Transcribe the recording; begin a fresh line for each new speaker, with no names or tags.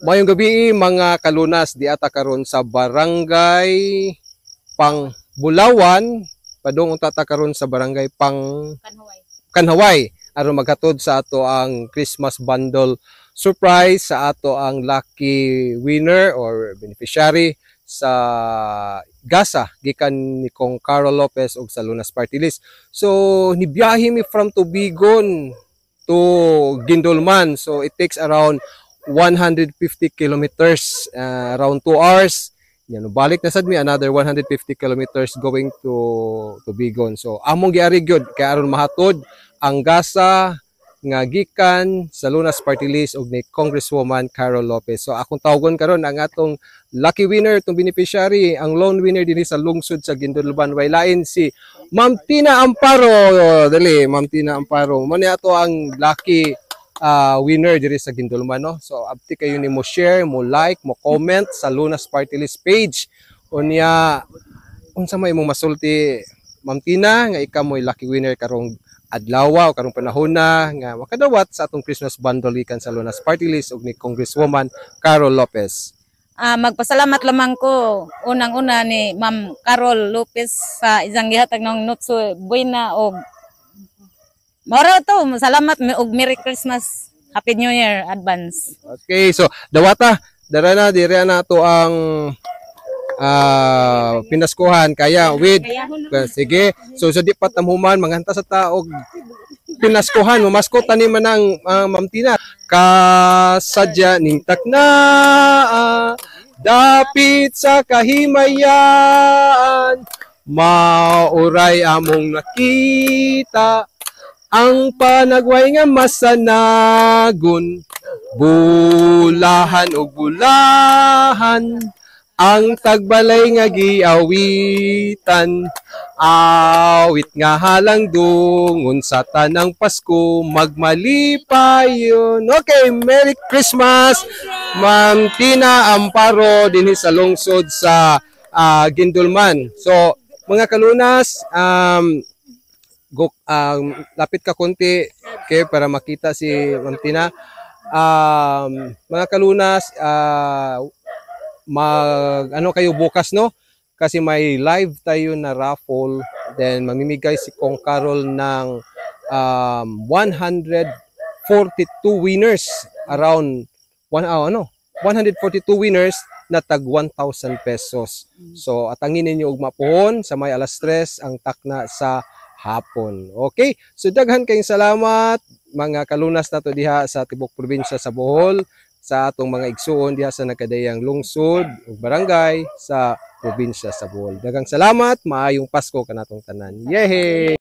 Mayong gabi mga kalunas di ata karon sa barangay Pangbulawan, padung tata karon sa barangay Kanhaway aron maghatod sa ato ang Christmas bundle surprise sa ato ang lucky winner or beneficiary sa gasa gikan ni Kong Carol Lopez og sa Lunas Party List. So nibiyahe mi from Tubigon to Gindolman, so it takes around 150 kilometers, around 2 hours. Yan, balik na sad mi another 150 kilometers going to Bigon. So among giari gyud kay aron mahatod ang gasa nga gikan sa Lunas Party List og ni Congresswoman Carol Lopez. So akong tawgon karon ang atong lucky winner, itong beneficiary, ang lone winner dinhi sa lungsod sa Gindolban, way lain si Ma'am Tina Amparo. Dali, Ma'am Tina Amparo. Mo ni ato ang lucky winner diri sa Gindolman, no? So abti kayo ni mo share, mo like, mo comment sa Lunas Party List page. Unya unsa may imong masulti, Ma'am Tina, nga ikaw mo'y lucky winner karong adlaw o karong panahon na nga makadawat sa atong Christmas bundle gikan sa Lunas Party List og ni Congresswoman Carol Lopez.
Magpasalamat lamang ko unang-una ni Ma'am Carol Lopez sa isang gihatag ng Nutso Buena og mora to, salamat og Merry Christmas, Happy New Year advance.
Okay, so dawata dara na dire na to ang pinaskuhan kaya with sige, so di patamhuman manghanta sa taog pinaskuhan mamaskot tani man ang Ma'am Tina kasadya ning takna dapit sa kahimayan mauray among nakita ang panagway nga masanagon bulahan og bulahan ang tagbalay nga giawitan awit nga halang dungon sa tanang Pasko magmalipayon. Okay, Merry Christmas Ma'am Tina Amparo dinhi sa lungsod sa Gindolman. So mga kalunas, lapit ka konti okay, para makita si Ma'am Tina. Mga kalunas, ano kayo bukas, no? Kasi may live tayo na raffle, then mamimigay si Kong Carol ng 142 winners, around 142 winners na tag 1,000 pesos. So atangin ninyo og mapuhon sa may alas 3 ang takna sa hapon. Okay, so daghan kayong salamat mga kalunas nato diha sa tibok probinsya sa Bohol, sa atong mga igsuon diha sa nagkadayang lungsod ug barangay sa probinsya sa Bohol. Daghang salamat, maayong Pasko kanatong tanan. Yehey!